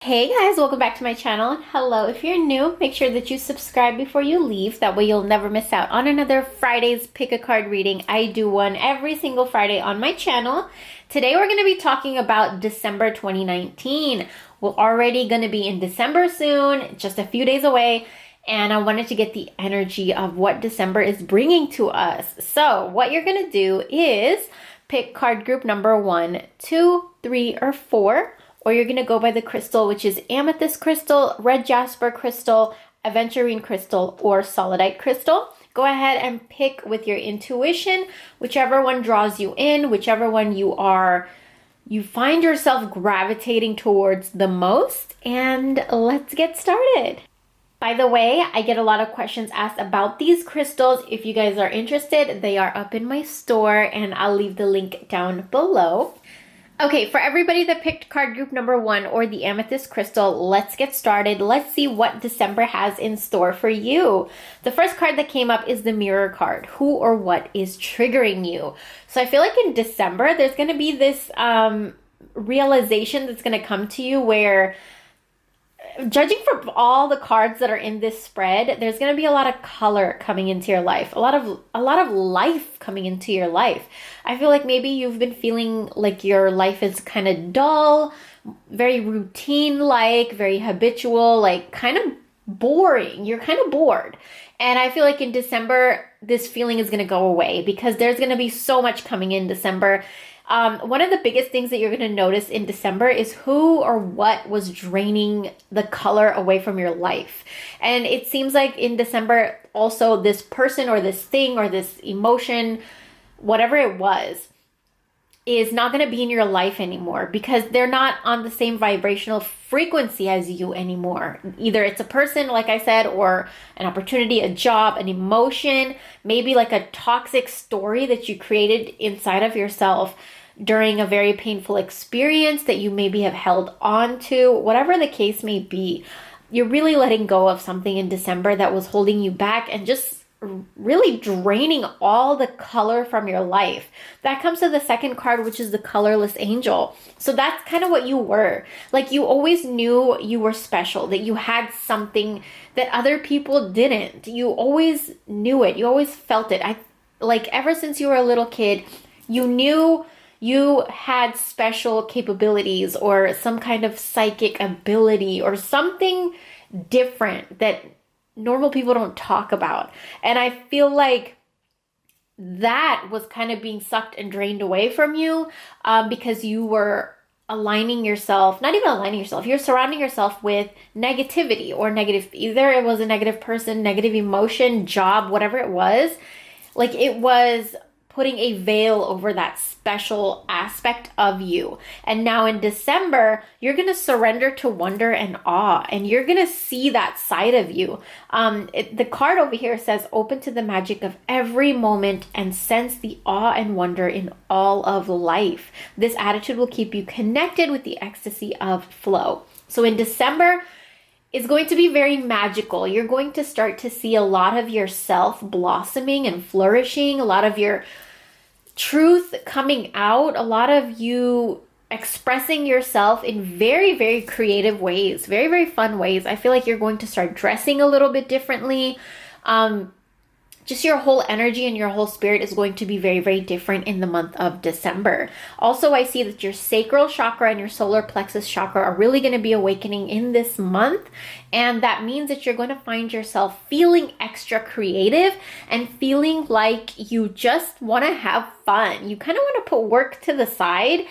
Hey guys, welcome back to my channel. Hello, if you're new, make sure that you subscribe before you leave. That way you'll never miss out on another Friday's Pick a Card reading. I do one every single Friday on my channel. Today we're going to be talking about December 2019. We're already going to be in December soon, just a few days away. And I wanted to get the energy of what December is bringing to us. So what you're going to do is pick card group number 1, 2, 3, or 4. Or you're going to go by the crystal, which is Amethyst crystal, red jasper crystal, Aventurine crystal, or solidite crystal. Go ahead and pick with your intuition, whichever one draws you in, whichever one you find yourself gravitating towards the most, and let's get started. By the way, I get a lot of questions asked about these crystals. If you guys are interested, they are up in my store, and I'll leave the link down below. Okay, for everybody that picked card group number 1 or the Amethyst crystal, let's get started. Let's see what December has in store for you. The first card that came up is the Mirror card. Who or what is triggering you? So I feel like in December, there's going to be this realization that's going to come to you where, judging from all the cards that are in this spread, there's going to be a lot of color coming into your life, a lot of life coming into your life. I feel like maybe you've been feeling like your life is kind of dull, very routine like, very habitual, like kind of boring. You're kind of bored. And I feel like in December, this feeling is going to go away because there's going to be so much coming in December. One of the biggest things that you're going to notice in December is who or what was draining the color away from your life. And it seems like in December, also this person or this thing or this emotion, whatever it was, is not going to be in your life anymore because they're not on the same vibrational frequency as you anymore. Either it's a person, like I said, or an opportunity, a job, an emotion, maybe like a toxic story that you created inside of yourself during a very painful experience that you maybe have held on to. Whatever the case may be, you're really letting go of something in December that was holding you back and just really draining all the color from your life. That comes to the second card, which is the colorless angel. So that's kind of what you were. Like, you always knew you were special, that you had something that other people didn't. You always knew it. You always felt it. Like, ever since you were a little kid, you knew you had special capabilities or some kind of psychic ability or something different that normal people don't talk about. And I feel like that was kind of being sucked and drained away from you because you were aligning yourself, not even aligning yourself, you're surrounding yourself with negativity or negative, either it was a negative person, negative emotion, job, whatever it was. Like, it was putting a veil over that special aspect of you. And now in December, you're going to surrender to wonder and awe, and you're going to see that side of you. The card over here says, open to the magic of every moment and sense the awe and wonder in all of life. This attitude will keep you connected with the ecstasy of flow. So in December, it's going to be very magical. You're going to start to see a lot of yourself blossoming and flourishing, a lot of your truth coming out, a lot of you expressing yourself in very, very creative ways, very, very fun ways. I feel like you're going to start dressing a little bit differently. Just your whole energy and your whole spirit is going to be very, very different in the month of December. Also, I see that your sacral chakra and your solar plexus chakra are really going to be awakening in this month. And that means that you're going to find yourself feeling extra creative and feeling like you just want to have fun. You kind of want to put work to the side,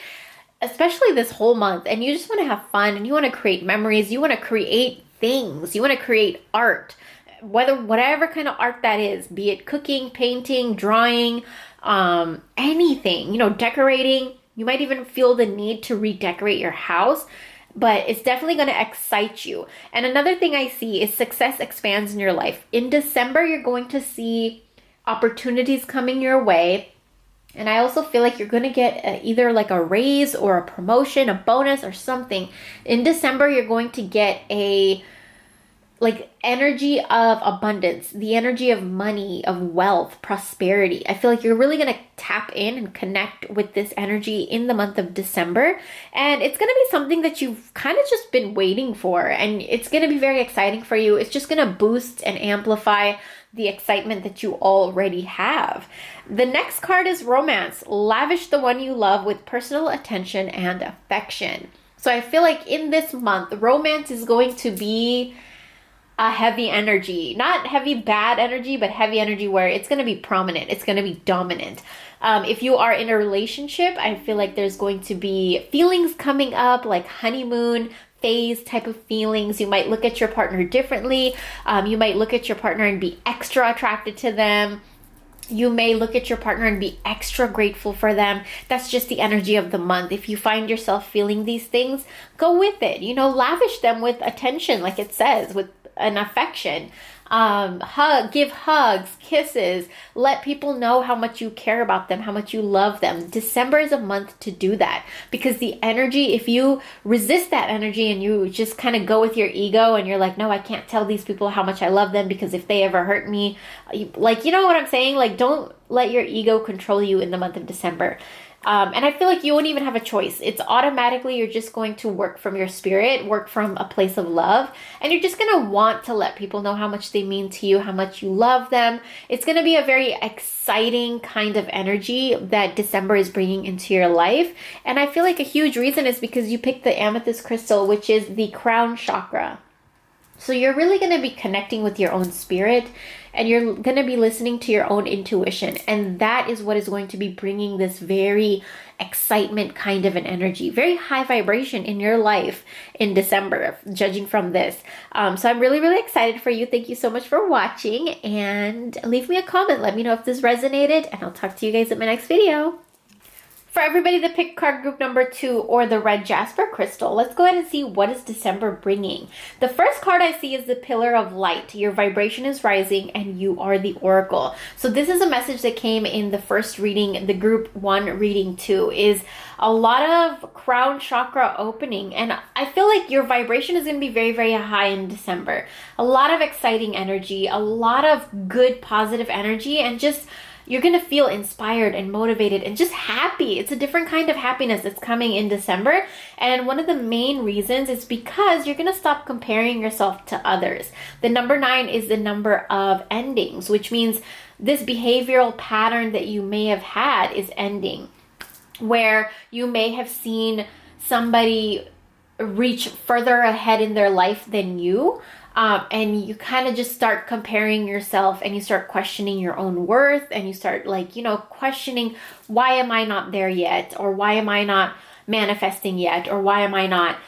especially this whole month. And you just want to have fun and you want to create memories. You want to create things. You want to create art. Whatever kind of art that is, be it cooking, painting, drawing, anything, decorating. You might even feel the need to redecorate your house, but it's definitely going to excite you. And another thing I see is success expands in your life. In December, you're going to see opportunities coming your way. And I also feel like you're going to get either like a raise or a promotion, a bonus or something. In December, you're going to get like energy of abundance, the energy of money, of wealth, prosperity. I feel like you're really going to tap in and connect with this energy in the month of December. And it's going to be something that you've kind of just been waiting for. And it's going to be very exciting for you. It's just going to boost and amplify the excitement that you already have. The next card is romance. Lavish the one you love with personal attention and affection. So I feel like in this month, romance is going to be a heavy energy, not heavy bad energy, but heavy energy where it's going to be prominent. It's going to be dominant. If you are in a relationship, I feel like there's going to be feelings coming up like honeymoon phase type of feelings. You might look at your partner differently. You might look at your partner and be extra attracted to them. You may look at your partner and be extra grateful for them. That's just the energy of the month. If you find yourself feeling these things, go with it. Lavish them with attention, like it says, with an affection. Give hugs, kisses, let people know how much you care about them, how much you love them. December is a month to do that, because the energy, if you resist that energy and you just kind of go with your ego and you're like, no, I can't tell these people how much I love them because if they ever hurt me, like, you know what I'm saying? Like, don't let your ego control you in the month of December. And I feel like you won't even have a choice. It's automatically, you're just going to work from your spirit, work from a place of love, and you're just going to want to let people know how much they mean to you, how much you love them. It's going to be a very exciting kind of energy that December is bringing into your life. And I feel like a huge reason is because you picked the amethyst crystal, which is the crown chakra. So you're really going to be connecting with your own spirit, and you're going to be listening to your own intuition. And that is what is going to be bringing this very excitement kind of an energy, very high vibration in your life in December, judging from this. So I'm really, really excited for you. Thank you so much for watching, and leave me a comment. Let me know if this resonated, and I'll talk to you guys in my next video. For everybody that picked card group number 2 or the red jasper crystal, let's go ahead and see what is December bringing. The first card I see is the pillar of light. Your vibration is rising and you are the oracle. So this is a message that came in the first reading, the group 1 reading 2, is a lot of crown chakra opening. And I feel like your vibration is going to be very, very high in December. A lot of exciting energy, a lot of good, positive energy, and just you're going to feel inspired and motivated and just happy. It's a different kind of happiness that's coming in December. And one of the main reasons is because you're going to stop comparing yourself to others. The number 9 is the number of endings, which means this behavioral pattern that you may have had is ending, where you may have seen somebody reach further ahead in their life than you. And you kind of just start comparing yourself, and you start questioning your own worth, and you start questioning, why am I not there yet? Or why am I not manifesting yet? Or why am I not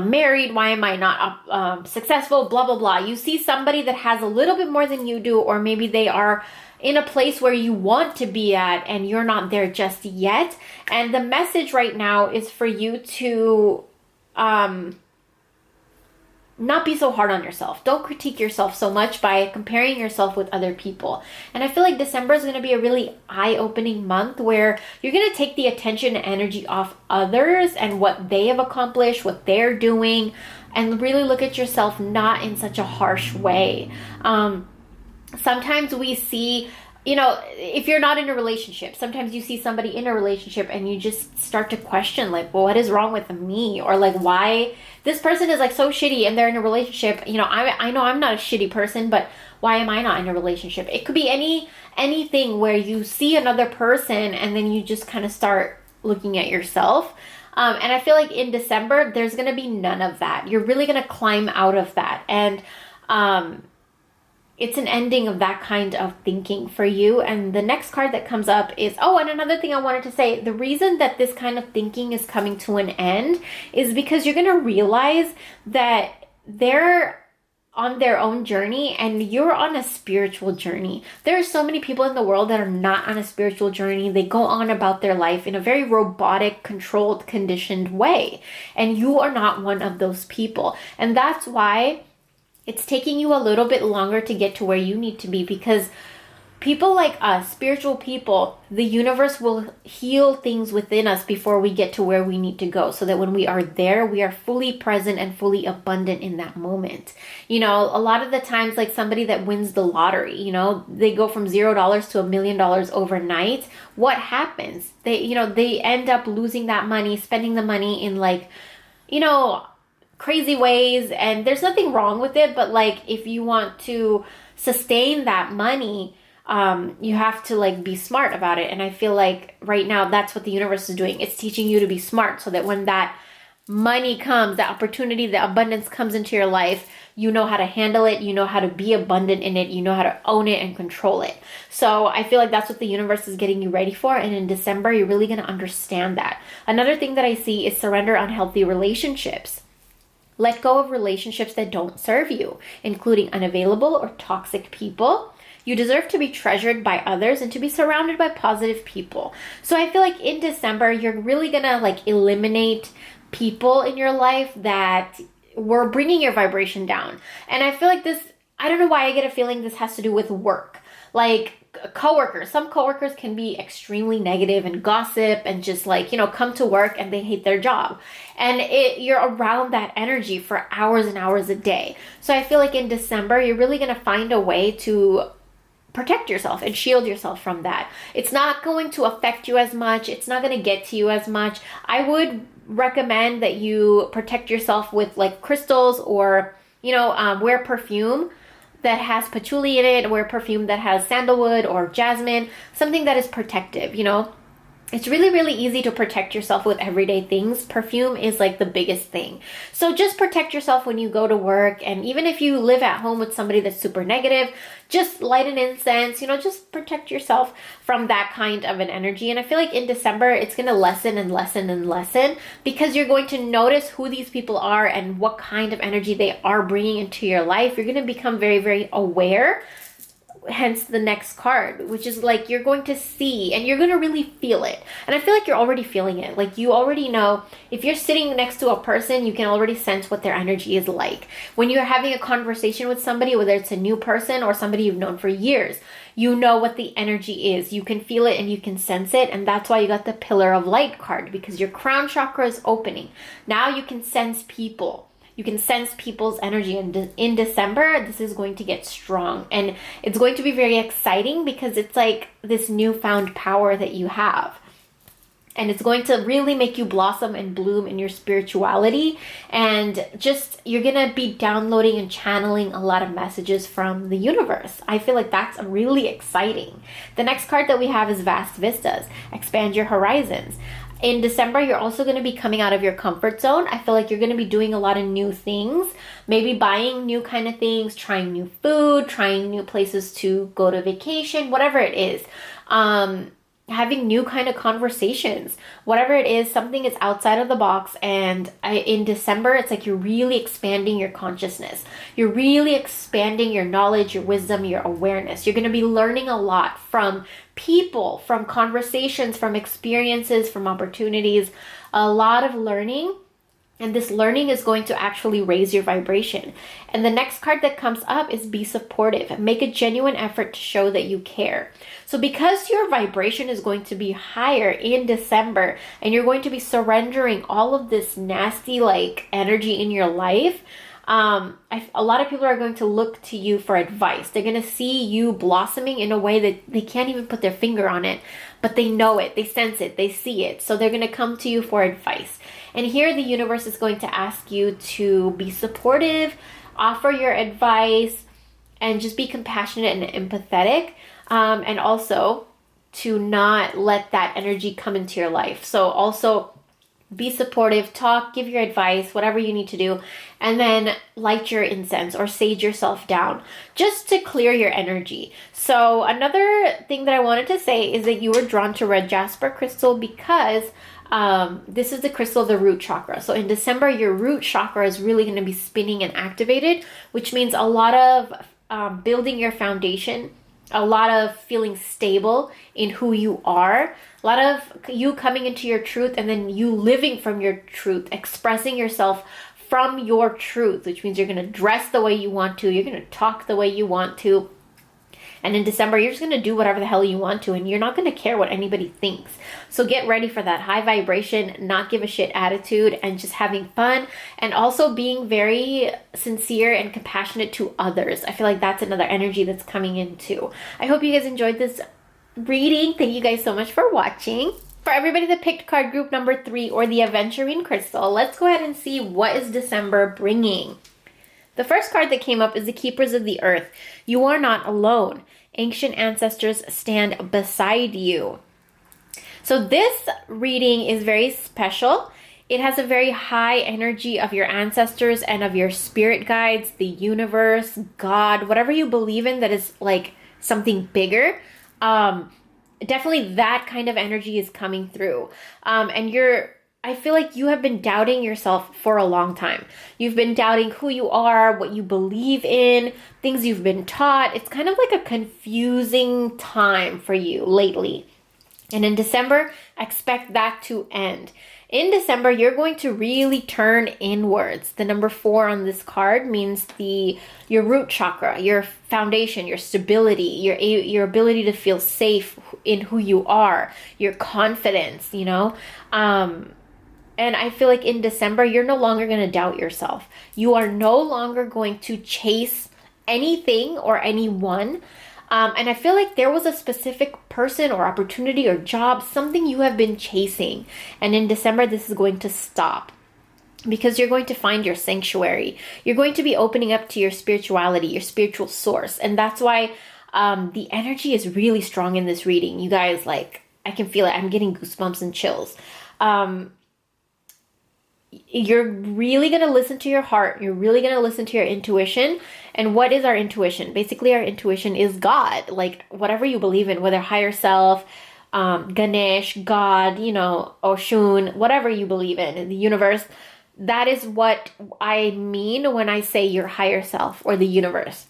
married? Why am I not successful? Blah, blah, blah. You see somebody that has a little bit more than you do, or maybe they are in a place where you want to be at and you're not there just yet. And the message right now is for you to not be so hard on yourself. Don't critique yourself so much by comparing yourself with other people. And I feel like December is going to be a really eye-opening month where you're going to take the attention and energy off others and what they have accomplished, what they're doing, and really look at yourself not in such a harsh way. Sometimes we see, if you're not in a relationship, sometimes you see somebody in a relationship and you just start to question, like, well, what is wrong with me? Or like, why this person is like so shitty and they're in a relationship. I know I'm not a shitty person, but why am I not in a relationship? It could be anything where you see another person and then you just kind of start looking at yourself. And I feel like in December, there's going to be none of that. You're really going to climb out of that. And, it's an ending of that kind of thinking for you. And the next card that comes up is, and another thing I wanted to say, the reason that this kind of thinking is coming to an end is because you're going to realize that they're on their own journey and you're on a spiritual journey. There are so many people in the world that are not on a spiritual journey. They go on about their life in a very robotic, controlled, conditioned way. And you are not one of those people. And that's why it's taking you a little bit longer to get to where you need to be, because people like us, spiritual people, the universe will heal things within us before we get to where we need to go, so that when we are there, we are fully present and fully abundant in that moment. You know, a lot of the times, like somebody that wins the lottery, you know, they go from $0 to $1 million overnight. What happens? They end up losing that money, spending the money in like, crazy ways, and there's nothing wrong with it, but like if you want to sustain that money, you have to like be smart about it. And I feel like right now that's what the universe is doing. It's teaching you to be smart, so that when that money comes, the opportunity, the abundance comes into your life, you know how to handle it, you know how to be abundant in it, you know how to own it and control it. So I feel like that's what the universe is getting you ready for. And in December, you're really going to understand that. Another thing that I see is surrender unhealthy relationships. Let go of relationships that don't serve you, including unavailable or toxic people. You deserve to be treasured by others and to be surrounded by positive people. So I feel like in December, you're really gonna like eliminate people in your life that were bringing your vibration down. And I feel like this, I don't know why I get a feeling this has to do with work. Like coworkers, some coworkers can be extremely negative and gossip and just like, come to work and they hate their job. And you're around that energy for hours and hours a day. So I feel like in December, you're really going to find a way to protect yourself and shield yourself from that. It's not going to affect you as much. It's not going to get to you as much. I would recommend that you protect yourself with like crystals, or, wear perfume that has patchouli in it, wear perfume that has sandalwood or jasmine, something that is protective, It's really, really easy to protect yourself with everyday things. Perfume is like the biggest thing. So just protect yourself when you go to work. And even if you live at home with somebody that's super negative, just light an incense, just protect yourself from that kind of an energy. And I feel like in December, it's going to lessen and lessen and lessen, because you're going to notice who these people are and what kind of energy they are bringing into your life. You're going to become very, very aware. Hence the next card, which is like you're going to see and you're going to really feel it. And I feel like you're already feeling it. Like you already know, if you're sitting next to a person, you can already sense what their energy is like. When you're having a conversation with somebody, whether it's a new person or somebody you've known for years, you know what the energy is. You can feel it and you can sense it. And that's why you got the Pillar of Light card, because your crown chakra is opening. Now you can sense people. You can sense people's energy. And in December, this is going to get strong. And it's going to be very exciting, because it's like this newfound power that you have. And it's going to really make you blossom and bloom in your spirituality. And just, you're going to be downloading and channeling a lot of messages from the universe. I feel like that's really exciting. The next card that we have is Vast Vistas. Expand your horizons. In December, you're also going to be coming out of your comfort zone. I feel like you're going to be doing a lot of new things, maybe buying new kind of things, trying new food, trying new places to go to vacation, whatever it is. Having new kind of conversations, whatever it is, something is outside of the box. And in December, it's like you're really expanding your consciousness. You're really expanding your knowledge, your wisdom, your awareness. You're going to be learning a lot from people, from conversations, from experiences, from opportunities, a lot of learning. And this learning is going to actually raise your vibration. And the next card that comes up is Be Supportive. Make a genuine effort to show that you care. So because your vibration is going to be higher in December, and you're going to be surrendering all of this nasty like energy in your life, a lot of people are going to look to you for advice. They're going to see you blossoming in a way that they can't even put their finger on it, but they know it, they sense it, they see it. So they're going to come to you for advice. And here the universe is going to ask you to be supportive, offer your advice, and just be compassionate and empathetic. And also to not let that energy come into your life. So also be supportive, talk, give your advice, whatever you need to do, and then light your incense or sage yourself down just to clear your energy. So another thing that I wanted to say is that you were drawn to red jasper crystal because this is the crystal of the root chakra. So in December, your root chakra is really going to be spinning and activated, which means a lot of building your foundation, a lot of feeling stable in who you are, a lot of you coming into your truth, and then you living from your truth, expressing yourself from your truth, which means you're going to dress the way you want to, you're going to talk the way you want to. And in December, you're just going to do whatever the hell you want to, and you're not going to care what anybody thinks. So get ready for that high vibration, not give a shit attitude, and just having fun, and also being very sincere and compassionate to others. I feel like that's another energy that's coming in too. I hope you guys enjoyed this reading. Thank you guys so much for watching. For everybody that picked card group number 3 or the Aventurine crystal, let's go ahead and see what is December bringing. The first card that came up is the Keepers of the Earth. You are not alone. Ancient ancestors stand beside you. So this reading is very special. It has a very high energy of your ancestors and of your spirit guides, the universe, God, whatever you believe in that is like something bigger. Definitely that kind of energy is coming through. I feel like you have been doubting yourself for a long time. You've been doubting who you are, what you believe in, things you've been taught. It's kind of like a confusing time for you lately. And in December, expect that to end. In December, you're going to really turn inwards. The number 4 on this card means your root chakra, your foundation, your stability, your ability to feel safe in who you are, your confidence, you know? And I feel like in December, you're no longer going to doubt yourself. You are no longer going to chase anything or anyone. And I feel like there was a specific person or opportunity or job, something you have been chasing. And in December, this is going to stop because you're going to find your sanctuary. You're going to be opening up to your spirituality, your spiritual source. And that's why the energy is really strong in this reading. You guys, like, I can feel it. I'm getting goosebumps and chills. You're really going to listen to your heart. You're really going to listen to your intuition. And what is our intuition? Basically, our intuition is God. Like, whatever you believe in, whether higher self, Ganesh, God, you know, Oshun, whatever you believe in the universe, that is what I mean when I say your higher self or the universe.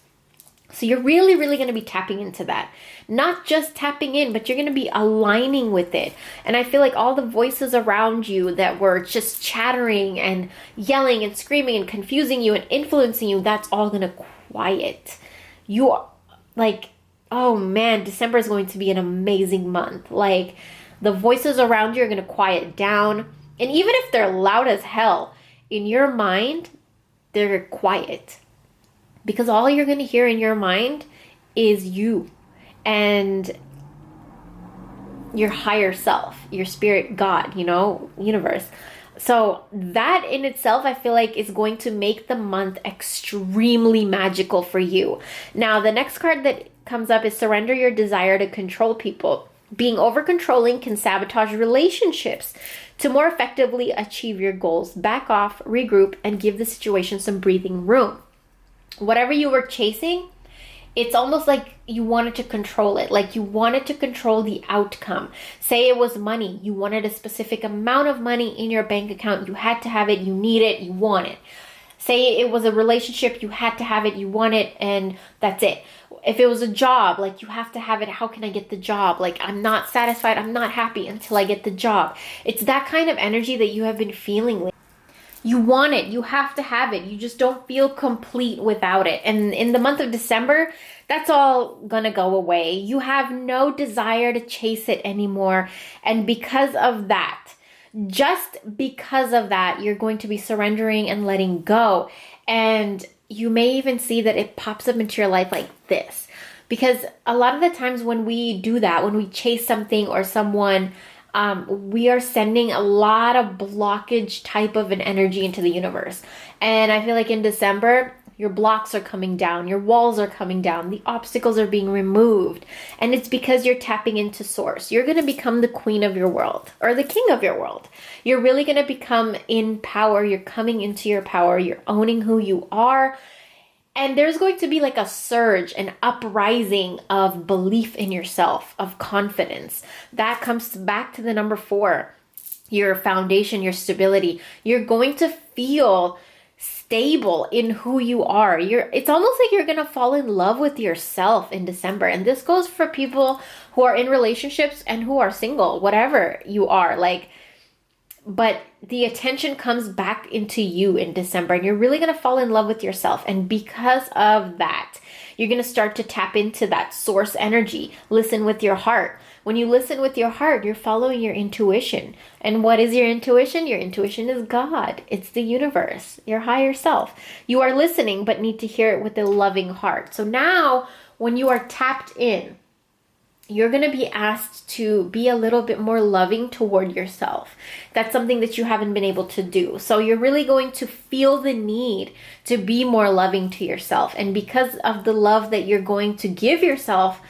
So you're really, really going to be tapping into that. Not just tapping in, but you're going to be aligning with it. And I feel like all the voices around you that were just chattering and yelling and screaming and confusing you and influencing you, that's all going to quiet. You are like, oh man, December is going to be an amazing month. Like, the voices around you are going to quiet down. And even if they're loud as hell, in your mind, they're quiet. Because all you're going to hear in your mind is you and your higher self, your spirit, God, you know, universe. So that in itself, I feel like is going to make the month extremely magical for you. Now, the next card that comes up is surrender your desire to control people. Being over-controlling can sabotage relationships. To more effectively achieve your goals, back off, regroup, and give the situation some breathing room. Whatever you were chasing, it's almost like you wanted to control it. Like you wanted to control the outcome. Say it was money. You wanted a specific amount of money in your bank account. You had to have it. You need it. You want it. Say it was a relationship. You had to have it. You want it. And that's it. If it was a job, like you have to have it. How can I get the job? Like I'm not satisfied. I'm not happy until I get the job. It's that kind of energy that you have been feeling lately. You want it. You have to have it. You just don't feel complete without it. And in the month of December, that's all gonna go away. You have no desire to chase it anymore. And because of that, just because of that, you're going to be surrendering and letting go. And you may even see that it pops up into your life like this. Because a lot of the times when we do that, when we chase something or someone, we are sending a lot of blockage type of an energy into the universe. And I feel like in December, your blocks are coming down, your walls are coming down, the obstacles are being removed. And it's because you're tapping into source. You're going to become the queen of your world or the king of your world. You're really going to become in power. You're coming into your power. You're owning who you are. And there's going to be like a surge, an uprising of belief in yourself, of confidence. That comes back to the number 4, your foundation, your stability. You're going to feel stable in who you are. It's almost like you're going to fall in love with yourself in December. And this goes for people who are in relationships and who are single, whatever you are. Like, but the attention comes back into you in December, and you're really going to fall in love with yourself. And because of that, you're going to start to tap into that source energy. Listen with your heart. When you listen with your heart, you're following your intuition. And what is your intuition? Your intuition is God. It's the universe, your higher self. You are listening, but need to hear it with a loving heart. So now, when you are tapped in, you're going to be asked to be a little bit more loving toward yourself. That's something that you haven't been able to do. So you're really going to feel the need to be more loving to yourself. And because of the love that you're going to give yourself,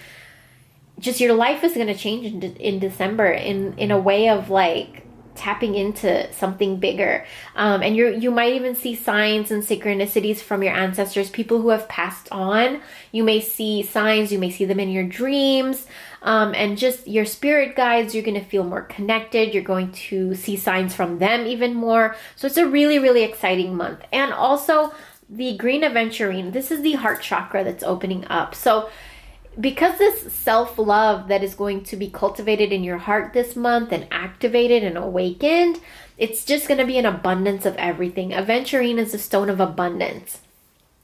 just your life is going to change in December in a way of like tapping into something bigger. And you might even see signs and synchronicities from your ancestors, people who have passed on. You may see signs, you may see them in your dreams. And just your spirit guides, you're going to feel more connected. You're going to see signs from them even more. So it's a really, really exciting month. And also the green aventurine, this is the heart chakra that's opening up. So because this self-love that is going to be cultivated in your heart this month and activated and awakened, it's just going to be an abundance of everything. Aventurine is a stone of abundance.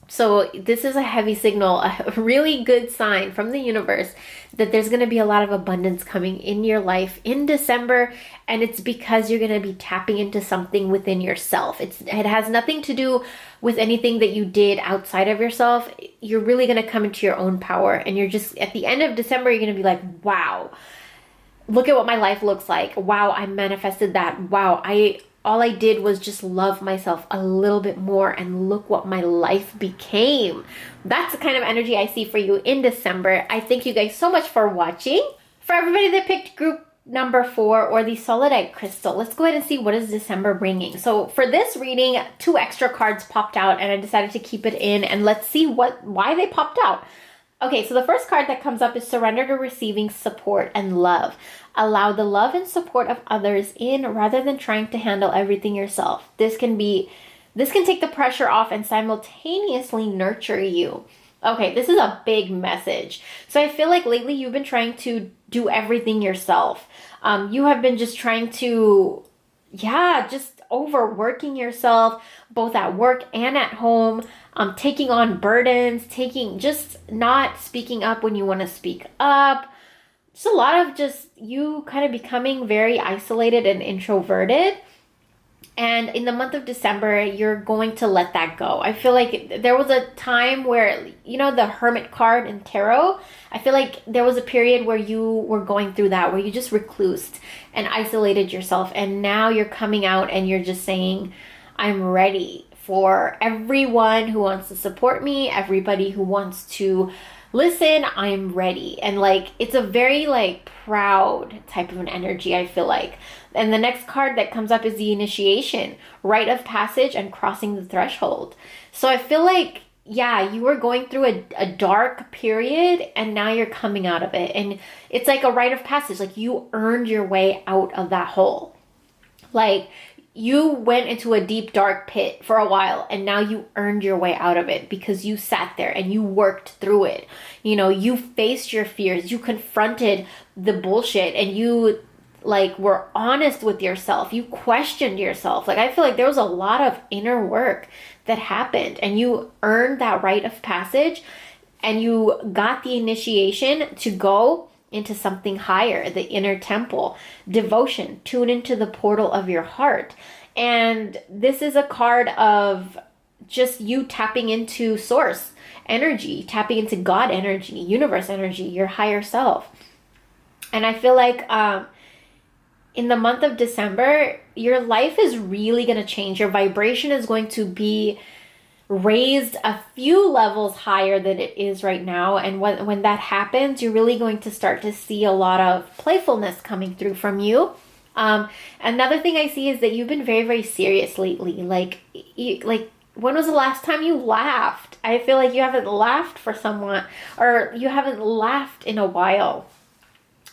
So this is a heavy signal, a really good sign from the universe that there's going to be a lot of abundance coming in your life in December. And it's because you're going to be tapping into something within yourself. It has nothing to do with anything that you did outside of yourself. You're really going to come into your own power. And you're just, at the end of December, you're going to be like, wow, look at what my life looks like. Wow, I manifested that. Wow, all I did was just love myself a little bit more, and look what my life became. That's the kind of energy I see for you in December. I thank you guys so much for watching. For everybody that picked group number 4 or the solidite crystal, let's go ahead and see what is December bringing. So for this reading, 2 extra cards popped out and I decided to keep it in, and let's see why they popped out. Okay, so the first card that comes up is surrender to receiving support and love. Allow the love and support of others in rather than trying to handle everything yourself. This can take the pressure off and simultaneously nurture you. Okay, this is a big message. So I feel like lately you've been trying to do everything yourself. You have been just trying to, just overworking yourself, both at work and at home, taking on burdens, just not speaking up when you want to speak up. Just a lot of just you kind of becoming very isolated and introverted. And in the month of December, you're going to let that go. I feel like there was a time where, the Hermit card in tarot, I feel like there was a period where you were going through that, where you just reclused and isolated yourself. And now you're coming out and you're just saying, I'm ready for everyone who wants to support me, everybody who wants to listen, I'm ready. And it's a very proud type of an energy, I feel like. And the next card that comes up is the initiation, rite of passage and crossing the threshold. So I feel like, you were going through a dark period and now you're coming out of it. And it's like a rite of passage. Like you earned your way out of that hole. Like you went into a deep, dark pit for a while and now you earned your way out of it because you sat there and you worked through it. You faced your fears, you confronted the bullshit, and you were honest with yourself. You questioned yourself. I feel like there was a lot of inner work that happened and you earned that rite of passage and you got the initiation to go into something higher, the inner temple, devotion, tune into the portal of your heart. And this is a card of just you tapping into source energy, tapping into God energy, universe energy, your higher self. And I feel like in the month of December, your life is really going to change. Your vibration is going to be raised a few levels higher than it is right now. And when that happens, you're really going to start to see a lot of playfulness coming through from you. Another thing I see is that you've been very, very serious lately. When was the last time you laughed? I feel like you haven't laughed for someone, or you haven't laughed in a while.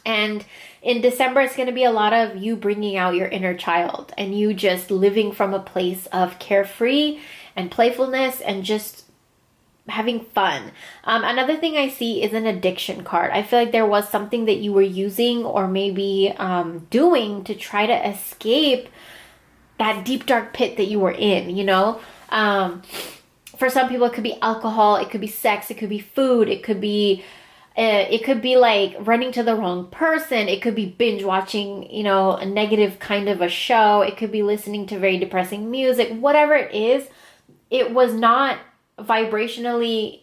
And in December, it's going to be a lot of you bringing out your inner child and you just living from a place of carefree and playfulness and just having fun. Another thing I see is an addiction card. I feel like there was something that you were using or maybe doing to try to escape that deep dark pit that you were in, you know? For some people, it could be alcohol, it could be sex, it could be food, it could be like running to the wrong person, it could be binge watching, you know, a negative kind of a show, it could be listening to very depressing music, whatever it is. It was not vibrationally,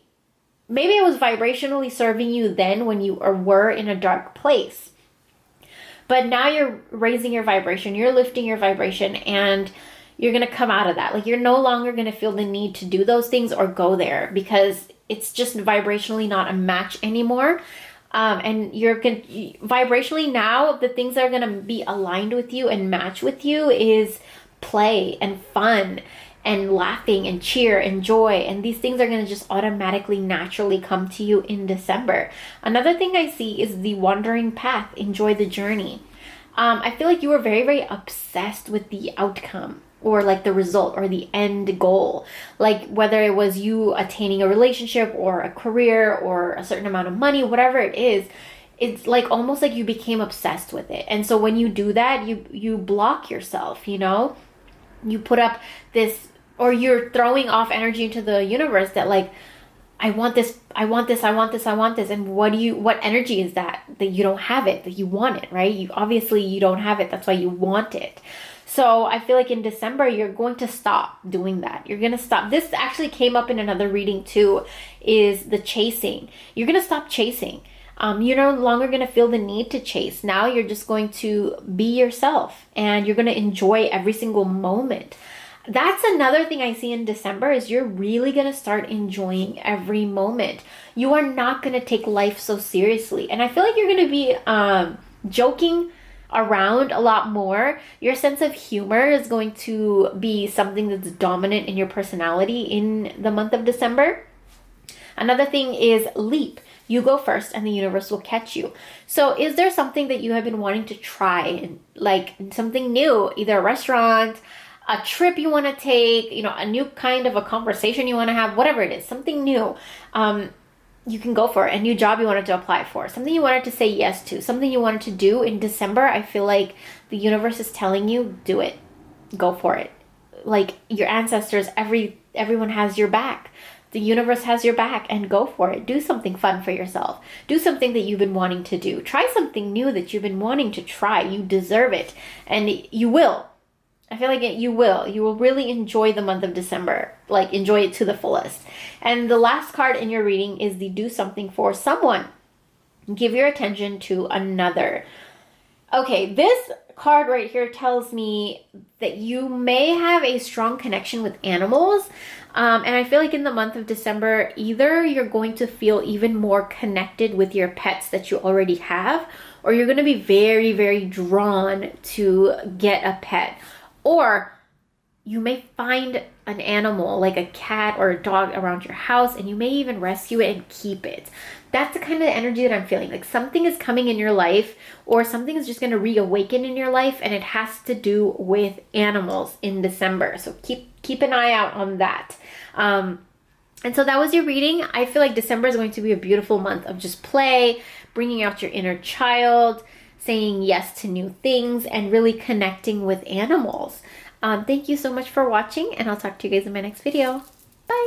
maybe it was vibrationally serving you then when you were in a dark place. But now you're raising your vibration, you're lifting your vibration, and you're going to come out of that. Like, you're no longer going to feel the need to do those things or go there because it's just vibrationally not a match anymore. And vibrationally now, the things that are going to be aligned with you and match with you is play and fun and laughing and cheer and joy. And these things are going to just automatically, naturally come to you in December. Another thing I see is the wandering path. Enjoy the journey. I feel like you were very, very obsessed with the outcome, or like the result or the end goal. Like whether it was you attaining a relationship or a career or a certain amount of money, whatever it is, it's like almost like you became obsessed with it. And so when you do that, you block yourself, you know? You put up this, or you're throwing off energy into the universe that like, I want this, I want this, I want this, I want this. And what energy is that you don't have it, that you want it, right? You don't have it. That's why you want it. So I feel like in December, you're going to stop doing that. You're going to stop. This actually came up in another reading too, is the chasing. You're going to stop chasing. You're no longer going to feel the need to chase. Now you're just going to be yourself, and you're going to enjoy every single moment. That's another thing I see in December, is you're really going to start enjoying every moment. You are not going to take life so seriously. And I feel like you're going to be joking around a lot more. Your sense of humor is going to be something that's dominant in your personality in the month of December. Another thing is leap. You go first and the universe will catch you. So is there something that you have been wanting to try, like something new, either a restaurant, a trip you want to take, you know, a new kind of a conversation you want to have, whatever it is, something new, you can go for it. A new job you wanted to apply for, something you wanted to say yes to, something you wanted to do in December. I feel like the universe is telling you, do it, go for it. Like your ancestors, everyone has your back. The universe has your back, and go for it. Do something fun for yourself. Do something that you've been wanting to do. Try something new that you've been wanting to try. You deserve it, and you will. I feel like you will. You will really enjoy the month of December. Like, enjoy it to the fullest. And the last card in your reading is the do something for someone. Give your attention to another. Okay, this card right here tells me that you may have a strong connection with animals. And I feel like in the month of December, either you're going to feel even more connected with your pets that you already have, or you're going to be very, very drawn to get a pet. Or you may find an animal like a cat or a dog around your house, and you may even rescue it and keep it. That's the kind of energy that I'm feeling. Like something is coming in your life, or something is just going to reawaken in your life, and it has to do with animals in December. So keep an eye out on that. And so that was your reading. I feel like December is going to be a beautiful month of just play, bringing out your inner child, saying yes to new things, and really connecting with animals. Thank you so much for watching, and I'll talk to you guys in my next video. Bye!